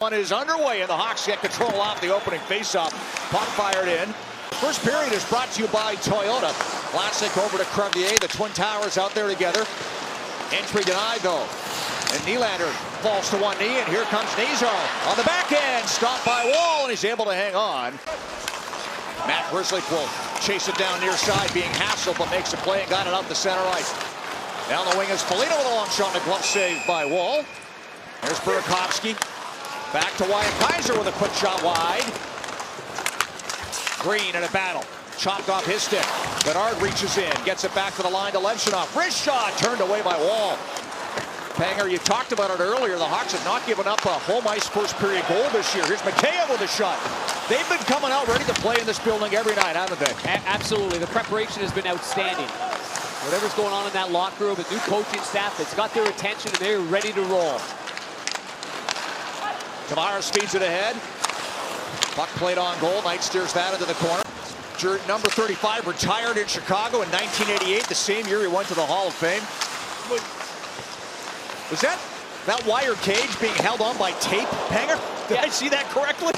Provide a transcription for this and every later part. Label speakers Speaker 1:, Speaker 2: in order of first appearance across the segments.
Speaker 1: One is underway, and the Hawks get control off the opening faceoff. Puck fired in. First period is brought to you by Toyota. Classic over to Crevier. The Twin Towers out there together. Entry denied, though. And Nylander falls to one knee, and here comes Nizo on the back end. Stopped by Wall, and he's able to hang on. Matt Grzelcyk will chase it down near side, being hassled, but makes a play and got it up the center ice. Down the wing is Foligno with a long shot, and a glove save by Wall. There's Burakovsky. Back to Wyatt Kaiser with a quick shot wide. Green in a battle. Chopped off his stick. Bernard reaches in. Gets it back to the line to Levshunov. Wrist shot turned away by Wall. Panger, you talked about it earlier. The Hawks have not given up a home ice first period goal this year. Here's Mikheyev with a shot. They've been coming out ready to play in this building every night, haven't they?
Speaker 2: Absolutely. The preparation has been outstanding. Whatever's going on in that locker room, the new coaching staff, it's got their attention and they're ready to roll.
Speaker 1: Tavares feeds it ahead. Puck played on goal. Knight steers that into the corner. Number 35 retired in Chicago in 1988, the same year he went to the Hall of Fame. Was that wire cage being held on by tape, Panger? Did I see that correctly?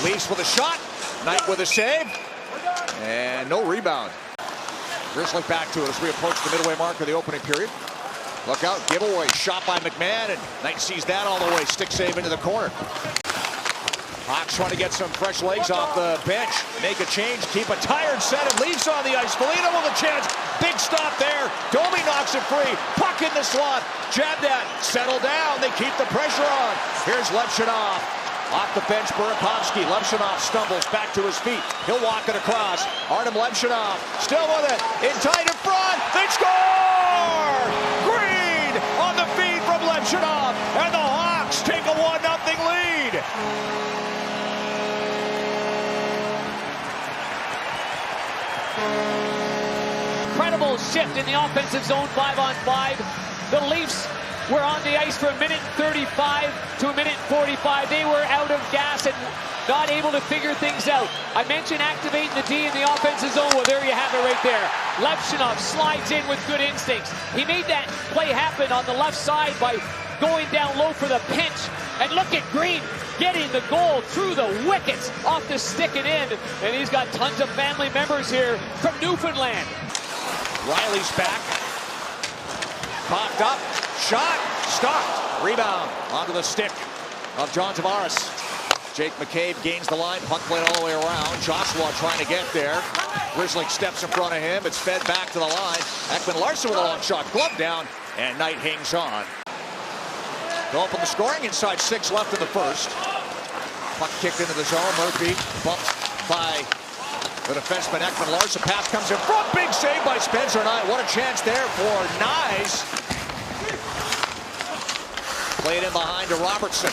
Speaker 1: Leafs with a shot. Knight with a save. And no rebound. Grzelcyk back to it as we approach the midway mark of the opening period. Look out, giveaway, shot by McMahon, and Knight sees that all the way. Stick save into the corner. Hawks trying to get some fresh legs off the bench. Make a change, keep a tired set, and Leafs on the ice. Foligno with a chance. Big stop there. Domi knocks it free. Puck in the slot. Jabbed at. Settle down. They keep the pressure on. Here's Levshunov. Off the bench, Burakovsky. Levshunov stumbles back to his feet. He'll walk it across. Artem Levshunov still with it. In tight in front. They score! Green on the feed from Levshunov. And the Hawks take a 1-0 lead.
Speaker 2: Incredible shift in the offensive zone, 5-on-5. The Leafs were on the ice for a minute 35 to a minute 45. They were out of gas and not able to figure things out. I mentioned activating the D in the offensive zone. Well, there you have it right there. Levshunov slides in with good instincts. He made that play happen on the left side by going down low for the pinch. And look at Green getting the goal through the wickets off the stick and in. And he's got tons of family members here from Newfoundland.
Speaker 1: Riley's back. Popped up. Shot. Stopped. Rebound onto the stick of John Tavares. Jake McCabe gains the line. Puck played all the way around. Joshua trying to get there. Grzelcyk steps in front of him. It's fed back to the line. Ekman-Larsson with a long shot. Glove down. And Knight hangs on. Go up on the scoring. Inside 6 left in the first. Puck kicked into the zone. Murphy bumped by the defenseman Ekman-Larsson. Pass comes in front. Big save by Spencer Knight. What a chance there for Nyes. Played in behind to Robertson.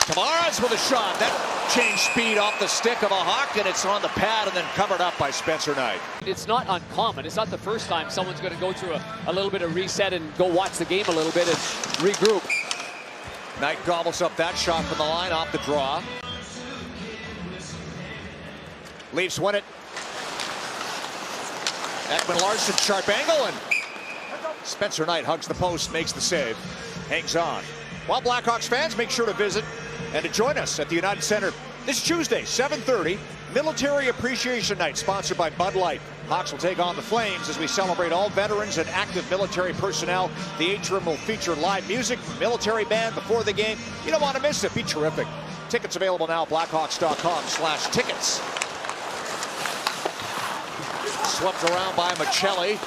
Speaker 1: Tavares with a shot. That changed speed off the stick of a Hawk, and it's on the pad and then covered up by Spencer Knight.
Speaker 2: It's not uncommon. It's not the first time someone's going to go through a little bit of reset and go watch the game a little bit and regroup.
Speaker 1: Knight gobbles up that shot from the line off the draw. Leafs win it. Ekman-Larsson, sharp angle, and Spencer Knight hugs the post, makes the save, hangs on. Well, Blackhawks fans, make sure to visit and to join us at the United Center this Tuesday, 7:30, Military Appreciation Night, sponsored by Bud Light. Hawks will take on the Flames as we celebrate all veterans and active military personnel. The atrium will feature live music, military band before the game. You don't want to miss it. Be terrific. Tickets available now, blackhawks.com/tickets. Swept around by Michelli.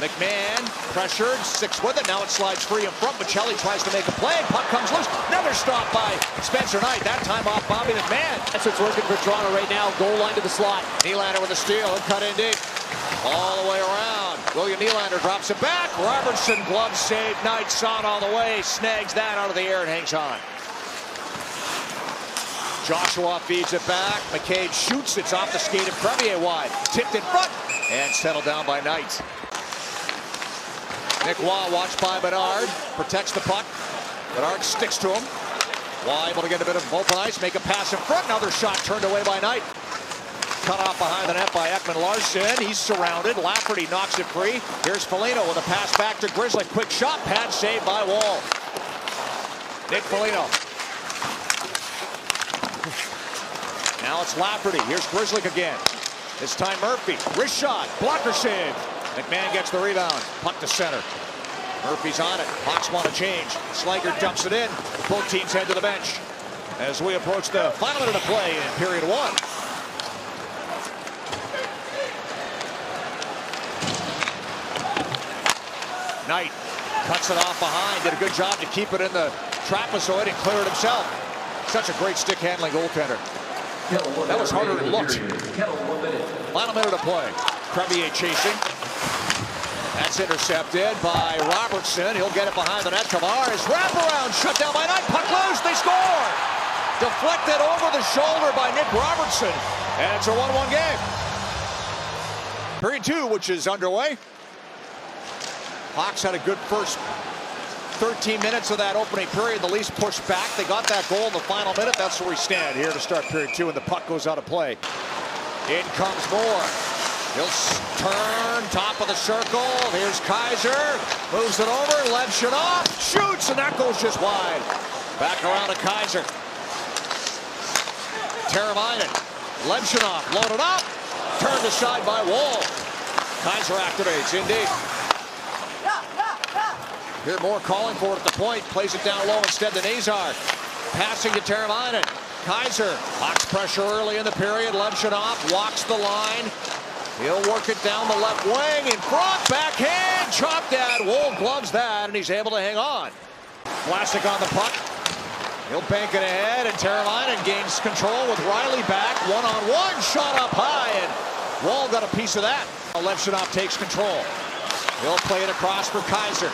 Speaker 1: McMahon pressured, 6 with it. Now it slides free in front. Michelli tries to make a play. Puck comes loose. Another stop by Spencer Knight. That time off Bobby McMahon.
Speaker 2: That's what's working for Toronto right now. Goal line to the slot.
Speaker 1: Nylander with a steal and cut in deep. All the way around. William Nylander drops it back. Robertson glove save. Knight saw it all the way. Snags that out of the air and hangs on. Joshua feeds it back. McCabe shoots. It's off the skate of Crevier wide. Tipped in front and settled down by Knight. Nick Waugh watched by Bernard. Protects the puck. Bernard sticks to him. Waugh able to get a bit of open ice. Make a pass in front. Another shot turned away by Knight. cut off behind the net by Ekman Larsson. He's surrounded. Lafferty knocks it free. Here's Foligno with a pass back to Grizzly. Quick shot, pad saved by Wall. Nick Foligno. Now it's Lafferty. Here's Grizzly again. This time Murphy. Wrist shot. Blocker save. McMahon gets the rebound. Puck to center. Murphy's on it. Hawks want to change. Slager dumps it in. Both teams head to the bench as we approach the final minute of play in period one. Knight cuts it off behind. Did a good job to keep it in the trapezoid and clear it himself. Such a great stick handling goaltender. That was harder than it looked. Final minute of play. Crevier chasing. That's intercepted by Robertson. He'll get it behind the net. Tavares wraparound shut down by Knight. Puck loose. They score. Deflected over the shoulder by Nick Robertson. And it's a 1-1 game. Period two, which is underway. Hawks had a good first 13 minutes of that opening period. The Leafs pushed back. They got that goal in the final minute. That's where we stand here to start period two, and the puck goes out of play. In comes Moore. He'll turn, top of the circle. Here's Kaiser. Moves it over, Levshunov shoots, and that goes just wide. Back around to Kaiser. Teravainen. Levshunov loaded up. Turned aside by Wall. Kaiser activates in deep. Here Moore calling for it at the point. Plays it down low instead to Nazar. Passing to Teravainen. Kaiser. Hawks pressure early in the period. Levshunov walks the line. He'll work it down the left wing. In front. Backhand. Chopped at. Woll gloves that, and he's able to hang on. Vlasic on the puck. He'll bank it ahead, and Teravainen gains control with Riley back. One-on-one. Shot up high, and Woll got a piece of that. Levshunov takes control. He'll play it across for Kaiser.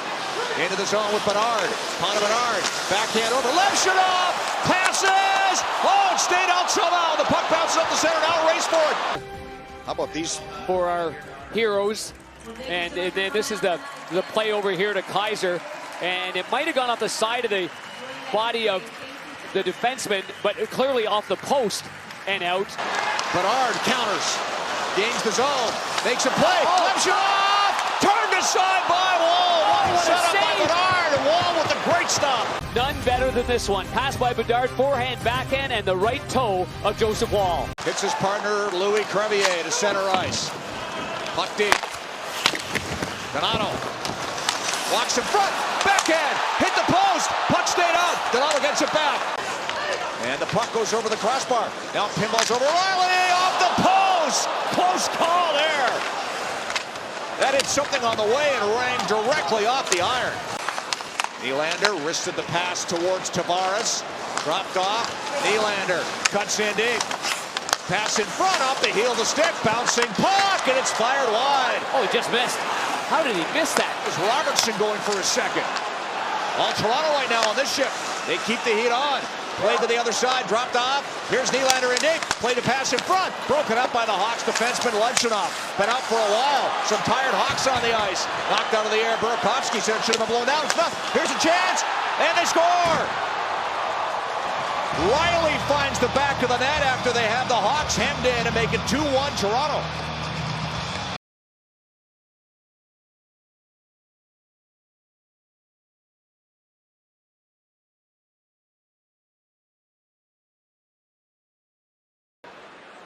Speaker 1: Into the zone with Bernard. Connor Bernard. Backhand over. Levshunov. Passes. Oh, it stayed out somehow. The puck bounces up the center. Now race for it. How about these?
Speaker 2: For our heroes. And then this is the play over here to Kaiser. And it might have gone off the side of the body of the defenseman, but clearly off the post and out.
Speaker 1: Bernard counters. Gains the zone. Makes a play. Levshunov. Turned aside by Wall. Set up by Bedard, and Wall with a great stop.
Speaker 2: None better than this one. Pass by Bedard, forehand, backhand, and the right toe of Joseph Wall.
Speaker 1: Hits his partner, Louis Crevier, to center ice. Puck deep. Donato walks in front. Backhand. Hit the post. Puck stayed out. Donato gets it back. And the puck goes over the crossbar. Now pinballs over Riley. Off the post. Close call there. That hit something on the way and rang directly off the iron. Nylander wristed the pass towards Tavares. Dropped off. Nylander cuts in deep. Pass in front, off the heel of the stick. Bouncing puck, and it's fired wide.
Speaker 2: Oh, he just missed. How did he miss that?
Speaker 1: It was Robertson going for his second. All Toronto right now on this ship. They keep the heat on. Played to the other side, dropped off. Here's Nylander in deep. Played a pass in front. Broken up by the Hawks defenseman Levshunov. Been out for a while. Some tired Hawks on the ice. Knocked out of the air. Burakovsky said it should have been blown down. It's not. Here's a chance. And they score. Riley finds the back of the net after they have the Hawks hemmed in and make it 2-1 Toronto.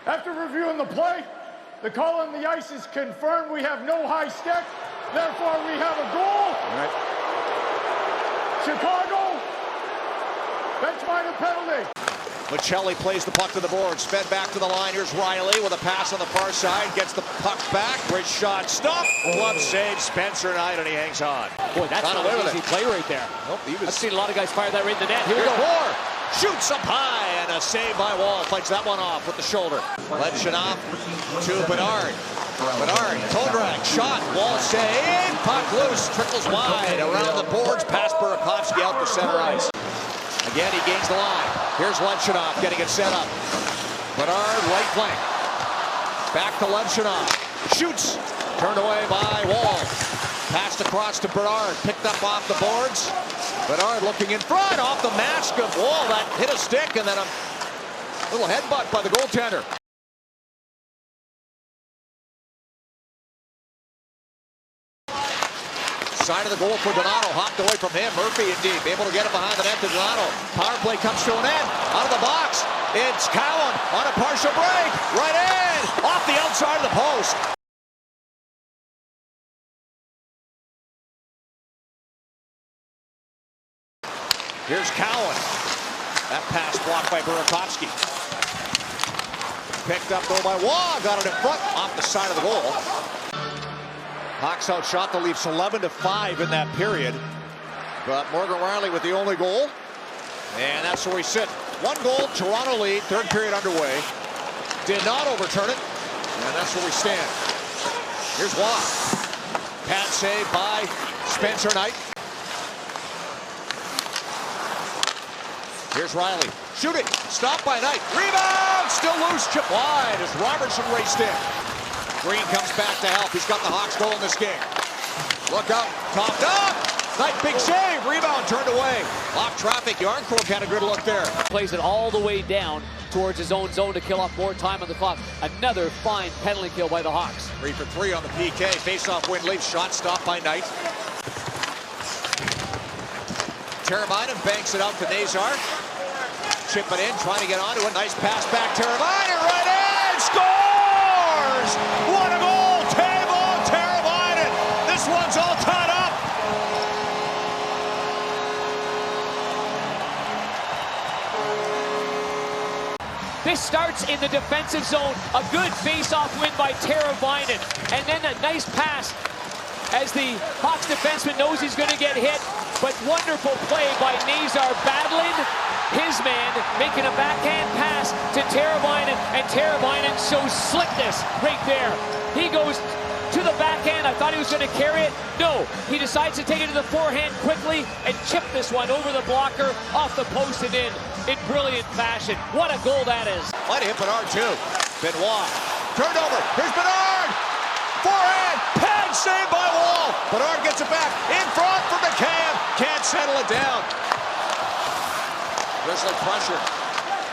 Speaker 3: After reviewing the play, the call on the ice is confirmed. We have no high stick. Therefore, we have a goal.
Speaker 1: Right.
Speaker 3: Chicago, bench minor penalty.
Speaker 1: Michelli plays the puck to the boards. Fed back to the line. Here's Riley with a pass on the far side. Gets the puck back. Great shot. Stop. Glove save. Spencer Knight, and he hangs on.
Speaker 2: Boy, that's not an easy play right there.
Speaker 1: Nope,
Speaker 2: I've seen a lot of guys fire that right in the net. Here we go.
Speaker 1: Moore. Shoots up high, and a save by Wall. Fights that one off with the shoulder. Levshunov to Bedard. Bedard, toe drag, shot, Wall save. Puck loose, trickles wide around the boards. Past Burakovsky out to center ice. Again, he gains the line. Here's Levshunov getting it set up. Bedard, right flank. Back to Levshunov. Shoots. Turned away by Wall. Passed across to Bedard. Picked up off the boards. Bedard looking in front off the mask of Wall. That hit a stick and then a little headbutt by the goaltender. Side of the goal for Donato. Hopped away from him. Murphy in deep. Able to get it behind the net to Donato. Power play comes to an end. Out of the box. It's Cowan on a partial break. Right in. Off the outside of the post. Here's Cowan. That pass blocked by Burakovsky. Picked up though by Waugh. Got it in front off the side of the goal. Hawks outshot the Leafs 11-5 in that period. But Morgan Rielly with the only goal. And that's where we sit. 1 goal, Toronto lead, third period underway. Did not overturn it. And that's where we stand. Here's Waugh. Pad save by Spencer Knight. Here's Rielly. Shooting. Stopped by Knight. Rebound! Still loose. Chip wide as Robertson raced in. Green comes back to help. He's got the Hawks goal in this game. Look out. Topped up. Knight, big save. Rebound turned away. Off traffic. Yarncrook had a good look there.
Speaker 2: Plays it all the way down towards his own zone to kill off more time on the clock. Another fine penalty kill by the Hawks.
Speaker 1: 3 for 3 on the PK. Face-off win Leafs. Shot stopped by Knight. Teravainen banks it out to Nazar. Chip it in, trying to get onto it. Nice pass back. Teravainen right in. Scores! What a goal! Teuvo Teravainen. This one's all tied up.
Speaker 2: This starts in the defensive zone. A good face-off win by Teravainen. And then a nice pass as the Hawks defenseman knows he's going to get hit. But wonderful play by Nazar battling his man, making a backhand pass to Teravainen, and Teravainen shows slickness right there. He goes to the backhand. I thought he was going to carry it. No, he decides to take it to the forehand quickly and chip this one over the blocker, off the post and in brilliant fashion. What a goal that is.
Speaker 1: Might have hit Bernard too. Benoit. Turned over. Here's Bernard. Forehand. Pad saved by Wall. Bernard gets it back. In front for McCann. Can't settle it down. Grizzly pressure.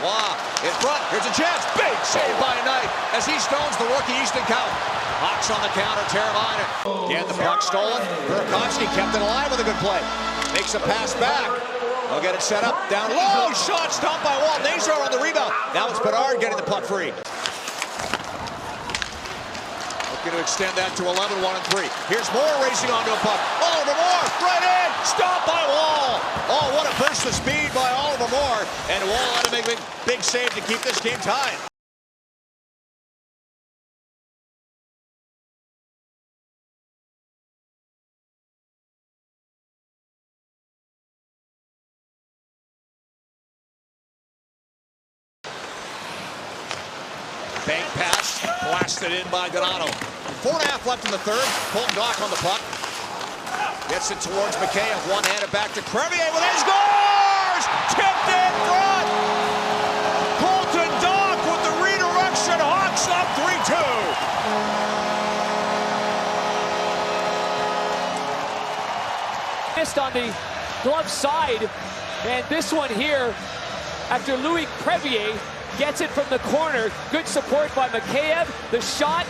Speaker 1: Waugh in front. Here's a chance. Big save by Knight as he stones the rookie Easton Count. Hawks on the counter. Teravainen. Again, the puck stolen. Burakovsky kept it alive with a good play. Makes a pass back. They'll get it set up. Down low. Shot stopped by Wall. Nazar on the rebound. Now it's Bernard getting the puck free. Looking to extend that to 11, 1 and 3. Here's Moore racing onto a puck. Oliver Moore, right in, stopped by Wall. Oh, what a burst of speed by Oliver Moore. And Wall had to make a big save to keep this game tied. Bank pass, blasted in by Donato. 4.5 left in the third. Colton Dock on the puck. Gets it towards McKay. One-handed back to Crevier with his scores! Tipped in front! Colton Dock with the redirection. Hawks up 3-2.
Speaker 2: Missed on the glove side. And this one here, after Louis Crevier gets it from the corner. Good support by Mikheyev. The shot,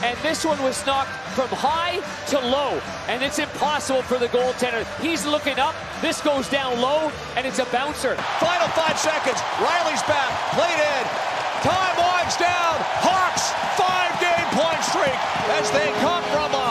Speaker 2: and this one was knocked from high to low, and it's impossible for the goaltender. He's looking up. This goes down low, and it's a bouncer.
Speaker 1: Final 5 seconds. Rielly's back. Played in. Time winds down. Hawks 5-game point streak as they come from a